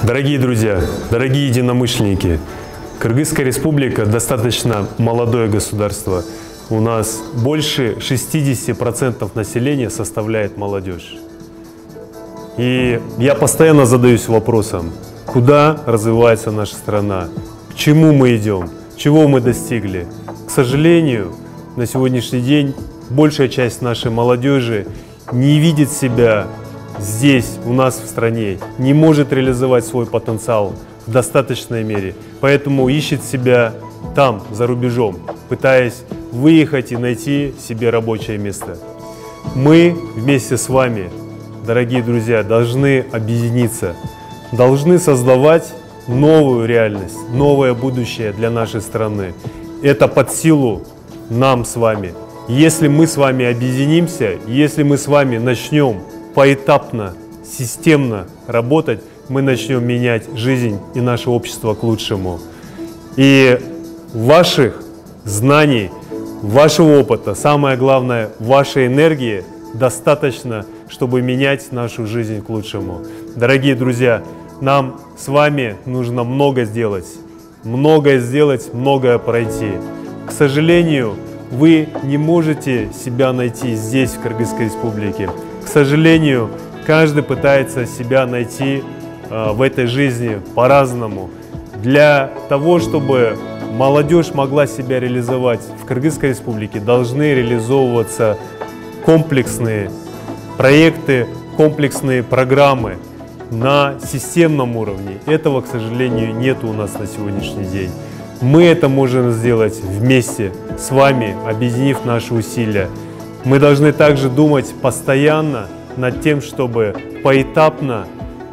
Дорогие друзья, дорогие единомышленники, Кыргызская республика достаточно молодое государство. У нас больше 60% населения составляет молодежь. И я постоянно задаюсь вопросом, куда развивается наша страна, к чему мы идем, чего мы достигли. К сожалению, на сегодняшний день большая часть нашей молодежи не видит себя здесь, у нас в стране, не может реализовать свой потенциал в достаточной мере, поэтому ищет себя там, за рубежом, пытаясь выехать и найти себе рабочее место. Мы вместе с вами, дорогие друзья, должны объединиться, должны создавать новую реальность, новое будущее для нашей страны. Это под силу нам с вами. Если мы с вами объединимся, если мы с вами начнем поэтапно, системно работать, мы начнем менять жизнь и наше общество к лучшему. И ваших знаний, вашего опыта, самое главное, вашей энергии достаточно, чтобы менять нашу жизнь к лучшему. Дорогие друзья, нам с вами нужно многое сделать, многое пройти. К сожалению, вы не можете себя найти здесь, в Кыргызской республике. К сожалению, каждый пытается себя найти в этой жизни по-разному. Для того, чтобы молодежь могла себя реализовать в Кыргызской республике, должны реализовываться комплексные проекты, комплексные программы на системном уровне. Этого, к сожалению, нет у нас на сегодняшний день. Мы это можем сделать вместе с вами, объединив наши усилия. Мы должны также думать постоянно над тем, чтобы поэтапно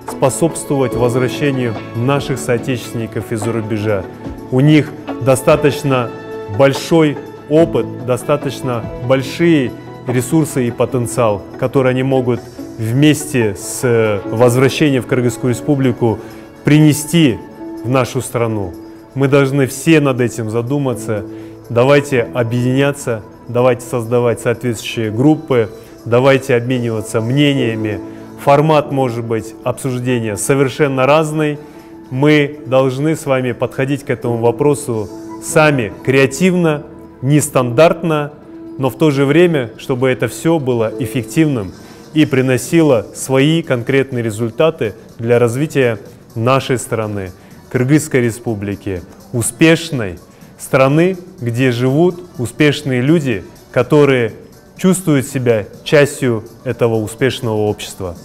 способствовать возвращению наших соотечественников из-за рубежа. У них достаточно большой опыт, достаточно большие ресурсы и потенциал, которые они могут вместе с возвращением в Кыргызскую республику принести в нашу страну. Мы должны все над этим задуматься. Давайте объединяться, давайте создавать соответствующие группы, давайте обмениваться мнениями. Формат может быть обсуждения совершенно разный. Мы должны с вами подходить к этому вопросу сами креативно, нестандартно, но в то же время, чтобы это все было эффективным и приносило свои конкретные результаты для развития нашей страны, Кыргызской республики, успешной страны, где живут успешные люди, которые чувствуют себя частью этого успешного общества.